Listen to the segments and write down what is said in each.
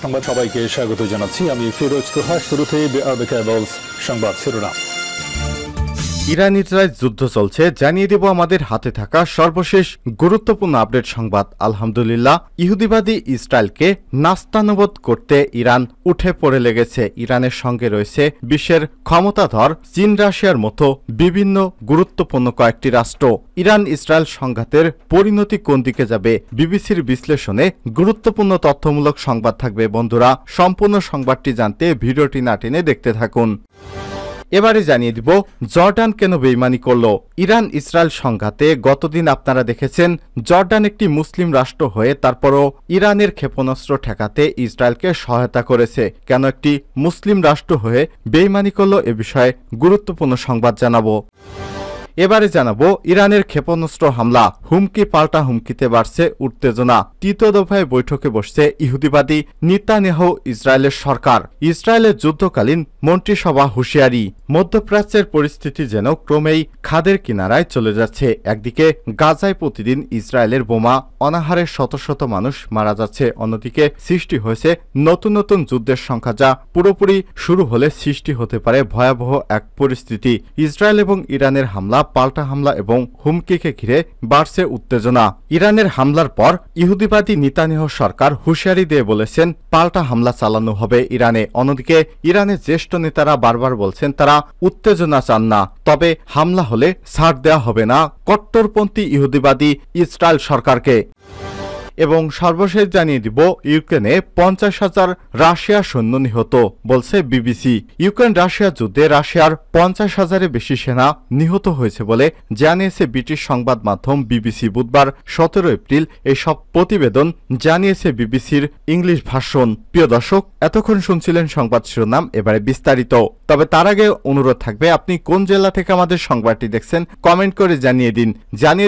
সংবাদ সবাইকে স্বাগত জানাচ্ছি আমি ফিরোজ তোহা। শুরুতে সংবাদ শিরোনাম। ইরান ইসরায়েল যুদ্ধ চলছে, জানিয়ে দেব আমাদের হাতে থাকা সর্বশেষ গুরুত্বপূর্ণ আপডেট সংবাদ। আলহামদুলিল্লাহ, ইহুদিবাদী ইসরায়েলকে নাস্তানুবোধ করতে ইরান উঠে পড়ে লেগেছে। ইরানের সঙ্গে রয়েছে বিশ্বের ক্ষমতাধর চীন, রাশিয়ার মতো বিভিন্ন গুরুত্বপূর্ণ কয়েকটি রাষ্ট্র। ইরান ইসরায়েল সংঘাতের পরিণতি কোন দিকে যাবে, বিবিসির বিশ্লেষণে গুরুত্বপূর্ণ তথ্যমূলক সংবাদ থাকবে। বন্ধুরা, সম্পূর্ণ সংবাদটি জানতে ভিডিওটি না টেনে দেখতে থাকুন। এবারে জানিয়ে দিব জর্ডান কেন বেইমানি করল। ইরান ইসরায়েল সংঘাতে গতদিন আপনারা দেখেছেন জর্ডান একটি মুসলিম রাষ্ট্র হয়ে তারপরও ইরানের ক্ষেপণাস্ত্র ঠেকাতে ইসরায়েলকে সহায়তা করেছে। কেন একটি মুসলিম রাষ্ট্র হয়ে বেইমানি করল, এ বিষয়ে গুরুত্বপূর্ণ সংবাদ জানাবো। এবারে জানাবো ইরানের ক্ষেপণাস্ত্র হামলা, হুমকি পাল্টা হুমকিতে বাড়ছে উত্তেজনা। তৃতীয় দফায় বৈঠকে বসছে ইহুদিবাদী নেতানিয়াহু ইসরায়েলের সরকার। ইসরায়েলের যুদ্ধকালীন মন্ত্রিসভা হুঁশিয়ারি, মধ্যপ্রাচ্যের পরিস্থিতি যেন ক্রমেই খাদের কিনারায় চলে যাচ্ছে। একদিকে গাজায় প্রতিদিন ইসরায়েলের বোমা অনাহারে শত শত মানুষ মারা যাচ্ছে, অন্যদিকে সৃষ্টি হয়েছে নতুন নতুন যুদ্ধের সংখ্যা, যা পুরোপুরি শুরু হলে সৃষ্টি হতে পারে ভয়াবহ এক পরিস্থিতি। ইসরায়েল এবং ইরানের হামলা, পাল্টা হামলা এবং হুমকিকে ঘিরে বাড়ছে উত্তেজনা। ইরানের হামলার পর ইহুদিবাদী নেতানিয়াহু সরকার হুঁশিয়ারি দিয়ে বলেছেন পাল্টা হামলা চালানো হবে ইরানে। অন্যদিকে ইরানের জ্যেষ্ঠ নেতারা বারবার বলছেন তারা উত্তেজনা চান না, তবে হামলা হলে ছাড় দেওয়া হবে না কট্টরপন্থী ইহুদিবাদী ইসরায়েল সরকারকে। এবং সর্বশেষ জানিয়ে দিব ইউক্রেনে 50,000 রাশিয়া সৈন্য নিহত, বলছে বিবিসি। ইউক্রেন রাশিয়া যুদ্ধে রাশিয়ার 50,000-এর বেশি সেনা নিহত হয়েছে বলে জানিয়েছে ব্রিটিশ সংবাদ মাধ্যম বিবিসি। বুধবার 17 এপ্রিল এইসব প্রতিবেদন জানিয়েছে বিবিসির ইংলিশ ভার্সন। প্রিয় দর্শক, এতক্ষণ শুনছিলেন সংবাদ শিরোনাম, এবারে বিস্তারিত। তবে তার আগে অনুরোধ থাকবে, আপনি কোন জেলা থেকে আমাদের সংবাদটি দেখছেন কমেন্ট করে জানিয়ে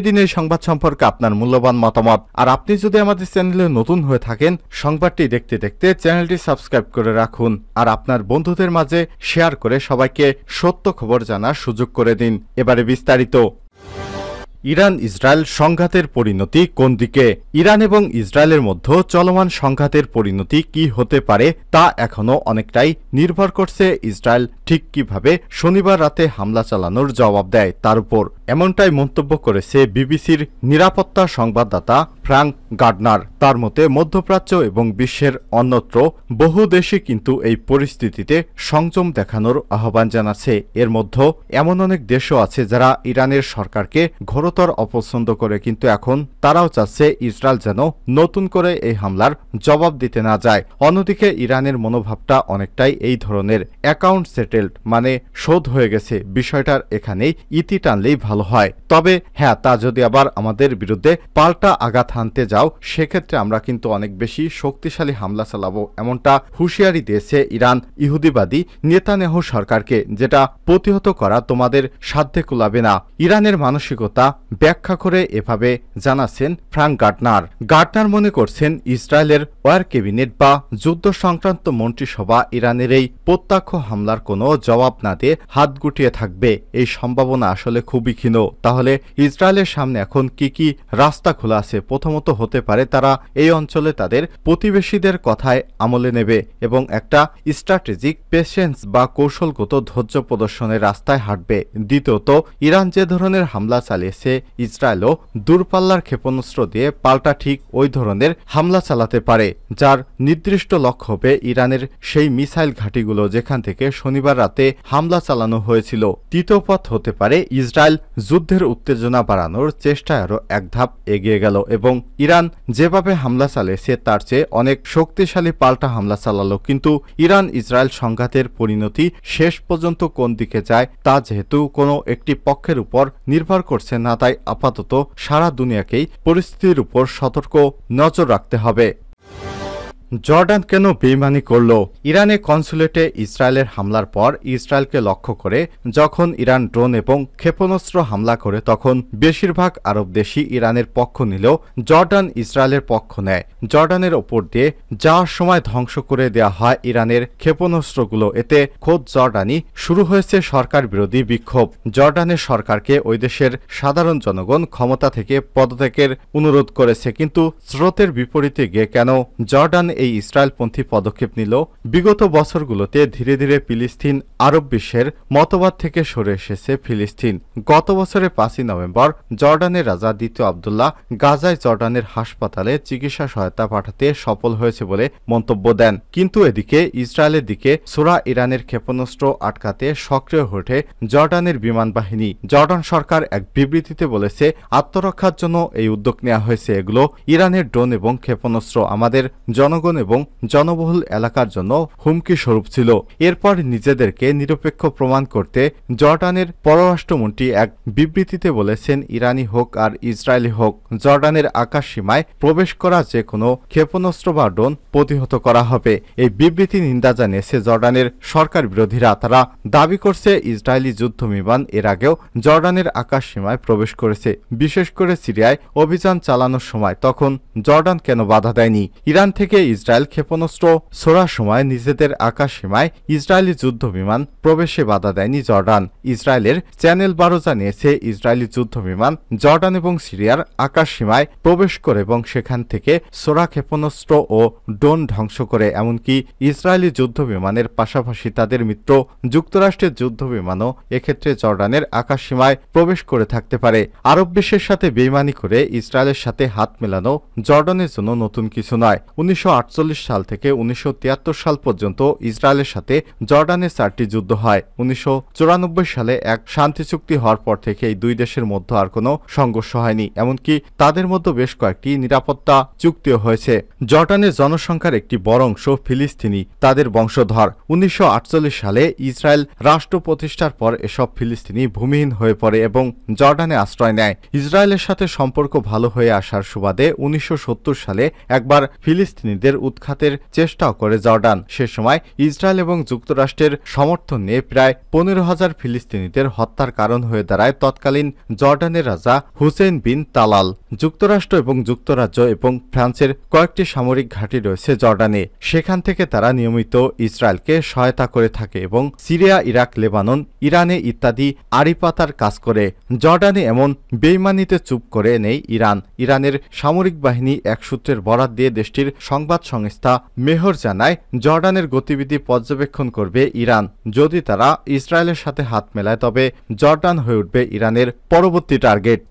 দিন এই সংবাদ সম্পর্কে আপনার মূল্যবান মতামত। আর আপনি যদি আমাদের চ্যানেলে নতুন হয়ে থাকেন, সংবাদটি দেখতে দেখতে চ্যানেলটি সাবস্ক্রাইব করে রাখুন আর আপনার বন্ধুদের মাঝে শেয়ার করে সবাইকে সত্য খবর জানার সুযোগ করে দিন। এবারে বিস্তারিত। ইরান ইসরায়েল সংঘাতের পরিণতি কোন দিকে? ইরান এবং ইসরায়েলের মধ্যে চলমান সংঘাতের পরিণতি কি হতে পারে তা এখনও অনেকটাই নির্ভর করছে ইসরায়েল ঠিক কিভাবে শনিবার রাতে হামলা চালানোর জবাব দেয় তার উপর। এমনটাই মন্তব্য করেছে বিবিসির নিরাপত্তা সংবাদদাতা ফ্রাঙ্ক গার্ডনার। তার মতে মধ্যপ্রাচ্য এবং বিশ্বের অন্যত্র বহু দেশই কিন্তু এই পরিস্থিতিতে সংযম দেখানোর আহ্বান জানাচ্ছে। এর মধ্যে এমন অনেক দেশও আছে যারা ইরানের সরকারকে ঘোরতর অপছন্দ করে, কিন্তু এখন তারাও চাচ্ছে ইসরায়েল যেন নতুন করে এই হামলার জবাব দিতে না যায়। অন্যদিকে ইরানের মনোভাবটা অনেকটাই এই ধরনের, অ্যাকাউন্ট সেটেলড, মানে শোধ হয়ে গেছে, বিষয়টার এখানেই ইতি টানলেই ভালো হয়। তবে হ্যাঁ, তা যদি আবার আমাদের বিরুদ্ধে পাল্টা আঘাত হানতে যাও, সেক্ষেত্রে আমরা কিন্তু অনেক বেশি শক্তিশালী হামলা চালাবো, এমনটা হুঁশিয়ারি দিয়েছে ইরান ইহুদিবাদী নেতানিয়াহু সরকারকে, যেটা প্রতিহত করা তোমাদের সাধ্যে কুলাবে না। ইরানের মানসিকতা ব্যাখ্যা করে এভাবে জানাচ্ছেন ফ্রাঙ্ক গার্ডনার। গার্ডনার মনে করছেন ইসরায়েলের ওয়ার ক্যাবিনেট বা যুদ্ধ সংক্রান্ত মন্ত্রিসভা ইরানের এই প্রত্যক্ষ হামলার কোনো জবাব না দিয়ে হাত গুটিয়ে থাকবে। এই সম্ভাবনা আসলে খুবই ক্ষীণ। তাহলে ইসরায়েলের সামনে এখন কি কি রাস্তা খোলা আছে? প্রথমত হতে পারে তারা এই অঞ্চলে তাদের প্রতিবেশীদের কথায় আমলে নেবে এবং একটা স্ট্র্যাটেজিক পেশেন্স বা কৌশলগত ধৈর্য প্রদর্শনের রাস্তায় হাঁটবে। দ্বিতীয়ত, ইরান যে ধরনের হামলা চালিয়েছে, ইসরায়েলও দূরপাল্লার ক্ষেপণাস্ত্র দিয়ে পাল্টা ঠিক ওই ধরনের হামলা চালাতে পারে, যার নির্দিষ্ট লক্ষ্য হবে ইরানের সেই মিসাইল ঘাঁটিগুলো যেখান থেকে শনিবার রাতে হামলা চালানো হয়েছিল। তৃতীয় পথ হতে পারে ইসরায়েল যুদ্ধের উত্তেজনা বাড়ানোর চেষ্টায় আরও এক ধাপ এগিয়ে গেল এবং ইরান যেভাবে হামলা চালিয়েছে তার চেয়ে অনেক শক্তিশালী পাল্টা হামলা চালালো। কিন্তু ইরান ইসরায়েল সংঘাতের পরিণতি শেষ পর্যন্ত কোন দিকে যায় তা যেহেতু কোনো একটি পক্ষের উপর নির্ভর করছে না, তাই আপাতত সারা দুনিয়াকেই পরিস্থিতির উপর সতর্ক নজর রাখতে হবে। জর্ডান কেন বেইমানি করল? ইরানে কনসুলেটে ইসরায়েলের হামলার পর ইসরায়েলকে লক্ষ্য করে যখন ইরান ড্রোন এবং ক্ষেপণাস্ত্র হামলা করে, তখন বেশিরভাগ আরব দেশই ইরানের পক্ষ নিলেও জর্ডান ইসরায়েলের পক্ষ নেয়। জর্ডানের ওপর দিয়ে যাওয়ার সময় ধ্বংস করে দেওয়া হয় ইরানের ক্ষেপণাস্ত্রগুলো। এতে খোদ জর্ডানই শুরু হয়েছে সরকার বিরোধী বিক্ষোভ। জর্ডানের সরকারকে ওই দেশের সাধারণ জনগণ ক্ষমতা থেকে পদত্যাগের অনুরোধ করেছে, কিন্তু স্রোতের বিপরীতে গিয়ে কেন জর্ডান এই ইসরায়েলপন্থী পদক্ষেপ নিল বিগত বছরগুলোতে ধীরে ধীরে ফিলিস্তিন আরব বিশ্বের মতবাদ থেকে সরে এসেছে ফিলিস্তিন। গত বছরের 5ই নভেম্বর জর্ডানের রাজা দ্বিতীয় আবদুল্লাহ গাজায় জর্ডানের হাসপাতালে চিকিৎসা সহায়তা পাঠাতে সফল হয়েছে বলে মন্তব্য দেন। কিন্তু এদিকে ইসরায়েলের দিকে ছোড়া ইরানের ক্ষেপণাস্ত্র আটকাতে সক্রিয় হয়ে ওঠে জর্ডানের বিমান বাহিনী। জর্ডান সরকার এক বিবৃতিতে বলেছে, আত্মরক্ষার জন্য এই উদ্যোগ নেওয়া হয়েছে। এগুলো ইরানের ড্রোন এবং ক্ষেপণাস্ত্র আমাদের জনগণ এবং জনবহুল এলাকার জন্য হুমকি স্বরূপ ছিল। এরপর নিজেদেরকে নিরপেক্ষ প্রমাণ করতে জর্ডানের পররাষ্ট্রমন্ত্রী এক বিবৃতিতে বলেছেন, ইরানি হোক আর ইসরায়েলি হোক, জর্ডানের আকাশ সীমায় প্রবেশ করা যে কোনো ক্ষেপণাস্ত্র বা ড্রোন প্রতিহত করা হবে। এই বিবৃতি নিন্দা জানিয়েছে জর্ডানের সরকার বিরোধীরা। তারা দাবি করছে ইসরায়েলি যুদ্ধ বিমান এর আগেও জর্ডানের আকাশ সীমায় প্রবেশ করেছে, বিশেষ করে সিরিয়ায় অভিযান চালানোর সময়। তখন জর্ডান কেন বাধা দেয়নি? ইরান থেকে ইসরায়েল ক্ষেপণাস্ত্র ছোড়ার সময় নিজেদের আকাশ সীমায় ইসরায়েলি যুদ্ধ বিমান প্রবেশে বাধা দেয়নি জর্ডান। ইসরায়েলের চ্যানেল 12 জানিয়েছে, ইসরায়েলি যুদ্ধ বিমান জর্ডান এবং সিরিয়ার আকাশ সীমায় প্রবেশ করে এবং সেখান থেকে ছোড়া ক্ষেপণাস্ত্র ও ড্রোন ধ্বংস করে। এমনকি ইসরায়েলি যুদ্ধ বিমানের পাশাপাশি তাদের মিত্র যুক্তরাষ্ট্রের যুদ্ধ বিমানও এক্ষেত্রে জর্ডানের আকাশ সীমায় প্রবেশ করে থাকতে পারে। আরব বিশ্বের সাথে বেইমানি করে ইসরায়েলের সাথে হাত মেলানো জর্ডানের জন্য নতুন কিছু নয়। 1948 সাল থেকে 1973 সাল পর্যন্ত ইসরায়েলের সাথে জর্ডানের 4টি যুদ্ধ হয়। 1994 সালে এক শান্তি চুক্তি হওয়ার পর থেকে এই দুই দেশের মধ্যে আর কোনো সংঘর্ষ হয়নি। এমনকি তাদের মধ্যে বেশ কয়েকটি নিরাপত্তা চুক্তিও হয়েছে। জর্ডানের জনসংখ্যার একটি বড় অংশ ফিলিস্তিনি, তাদের বংশধর। 1948 সালে ইসরায়েল রাষ্ট্র প্রতিষ্ঠার পর এসব ফিলিস্তিনি ভূমিহীন হয়ে পড়ে এবং জর্ডানে আশ্রয় নেয়। ইসরায়েলের সাথে সম্পর্ক ভালো হয়ে আসার সুবাদে 1970 সালে একবার ফিলিস্তিনিদের উৎখাতের চেষ্টাও করে জর্ডান। সে সময় ইসরায়েল এবং যুক্তরাষ্ট্রের সমর্থন নিয়ে প্রায় 15,000 ফিলিস্তিনিদের হত্যার কারণ হয়ে দাঁড়ায় তৎকালীন জর্ডানের রাজা হুসেইন বিন তালাল। যুক্তরাষ্ট্র এবং যুক্তরাজ্য এবং ফ্রান্সের কয়েকটি সামরিক ঘাঁটি রয়েছে জর্ডানে। সেখান থেকে তারা নিয়মিত ইসরায়েলকে সহায়তা করে থাকে এবং সিরিয়া, ইরাক, লেবানন, ইরানে ইত্যাদি আড়িপাতার কাজ করে। জর্ডানে এমন বেইমানিতে চুপ করে নেই ইরান। ইরানের সামরিক বাহিনী এক সূত্রের বরাত দিয়ে দেশটির সংবাদ সংস্থা মেহর জানায়, জর্ডানের গতিবিধি পর্যবেক্ষণ করবে ইরান। যদি তারা ইসরায়েলের সাথে হাত মেলায় তবে জর্ডান হয়ে উঠবে ইরানের পরবর্তী টার্গেট।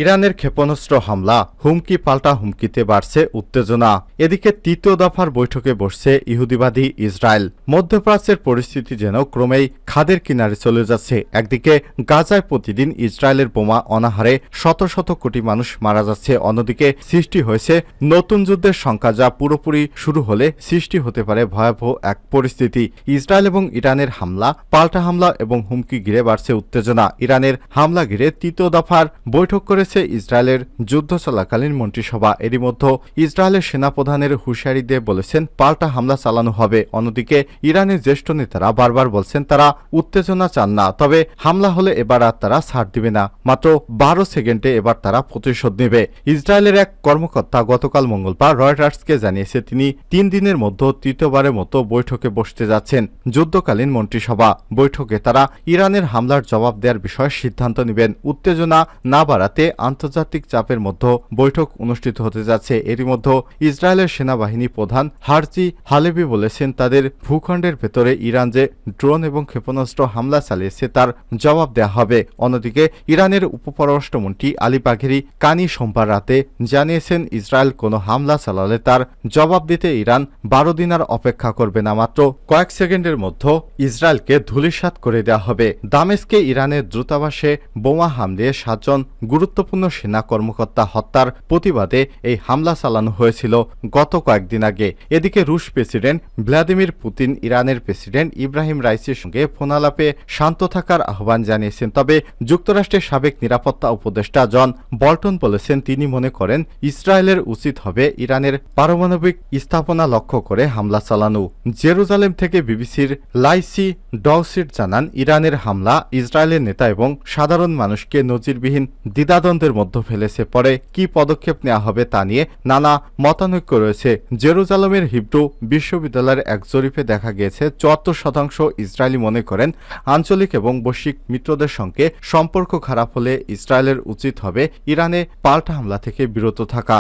ইরানের ক্ষেপণাস্ত্র হামলা, হুমকি পাল্টা হুমকিতে বাড়ছে উত্তেজনা। এদিকে তৃতীয় দফার বৈঠকে বসছে ইহুদিবাদী ইসরায়েল। মধ্যপ্রাচ্যের পরিস্থিতি যেন ক্রমেই খাদের কিনারে চলে যাচ্ছে। একদিকে গাজায় প্রতিদিন ইসরায়েলের বোমা অনাহারে শত শত কোটি মানুষ মারা যাচ্ছে, অন্যদিকে সৃষ্টি হয়েছে নতুন যুদ্ধের সংখ্যা, যা পুরোপুরি শুরু হলে সৃষ্টি হতে পারে ভয়াবহ এক পরিস্থিতি। ইসরায়েল এবং ইরানের হামলা, পাল্টা হামলা এবং হুমকি ঘিরে বাড়ছে উত্তেজনা। ইরানের হামলা ঘিরে তৃতীয় দফার বৈঠক করে ইসরায়েলের যুদ্ধ চলাকালীন মন্ত্রিসভা। এরই মধ্যে ইসরায়েলের সেনাপ্রধানের হুঁশিয়ারি দিয়ে বলেছেন পাল্টা হামলা চালানো হবে। অন্যদিকে ইরানের জ্যেষ্ঠ নেতারা বারবার বলছেন তারা উত্তেজনা চান না, তবে হামলা হলে এবার আর তারা ছাড় দিবে না। মাত্র 12 সেকেন্ডে এবার তারা প্রতিশোধ নেবে। ইসরায়েলের এক কর্মকর্তা গতকাল মঙ্গলবার রয়টার্সকে জানিয়েছে তিনি 3 দিনের মধ্যে তৃতীয়বারের মতো বৈঠকে বসতে যাচ্ছেন যুদ্ধকালীন মন্ত্রিসভা। বৈঠকে তারা ইরানের হামলার জবাব দেওয়ার বিষয়ে সিদ্ধান্ত নেবেন। উত্তেজনা না বাড়াতে আন্তর্জাতিক চাপের মধ্যে বৈঠক অনুষ্ঠিত হতে যাচ্ছে। এরই মধ্যে ইসরায়েলের সেনাবাহিনী প্রধান হারজি হালেবি বলেছেন তাদের ভূখণ্ডের ভেতরে ইরান যে ড্রোন এবং ক্ষেপণাস্ত্র হামলা চালিয়েছে তার জবাব দেওয়া হবে। অন্যদিকে ইরানের উপপররাষ্ট্রমন্ত্রী আলী বাঘেরি কানি সোমবার রাতে জানিয়েছেন ইসরায়েল কোনো হামলা চালালে তার জবাব দিতে ইরান 12 দিন আর অপেক্ষা করবে না, মাত্র কয়েক সেকেন্ডের মধ্যে ইসরায়েলকে ধূলিসাৎ করে দেওয়া হবে। দামেস্কে ইরানের দূতাবাসে বোমা হামলায় 7 জন গুরুত্বপূর্ণ সেনা কর্মকর্তা হত্যার প্রতিবাদে এই হামলা চালানো হয়েছিল গত কয়েকদিন আগে। এদিকে রুশ প্রেসিডেন্ট ভ্লাদিমির পুতিন ইরানের প্রেসিডেন্ট ইব্রাহিম রাইসির সঙ্গে ফোনালাপে শান্ত থাকার আহ্বান জানিয়েছেন। তবে যুক্তরাষ্ট্রের সাবেক নিরাপত্তা উপদেষ্টা জন বল্টন বলেছেন তিনি মনে করেন ইসরায়েলের উচিত হবে ইরানের পারমাণবিক স্থাপনা লক্ষ্য করে হামলা চালানো। জেরুজালেম থেকে বিবিসির লাইসি ডউসিট জানান ইরানের হামলা ইসরায়েলের নেতা এবং সাধারণ মানুষকে নজিরবিহীন দ্বিধাদ্বন্দ্বের মধ্যে ফেলেছে। পরে কি পদক্ষেপ নেওয়া হবে তা নিয়ে নানা মতানৈক্য রয়েছে। জেরুজালেমের হিব্রু বিশ্ববিদ্যালয়ের এক জরিপে দেখা গিয়েছে 74% ইসরায়েলি মনে করেন আঞ্চলিক এবং বৈশ্বিক মিত্রদের সঙ্গে সম্পর্ক খারাপ হলে ইসরায়েলের উচিত হবে ইরানে পাল্টা হামলা থেকে বিরত থাকা।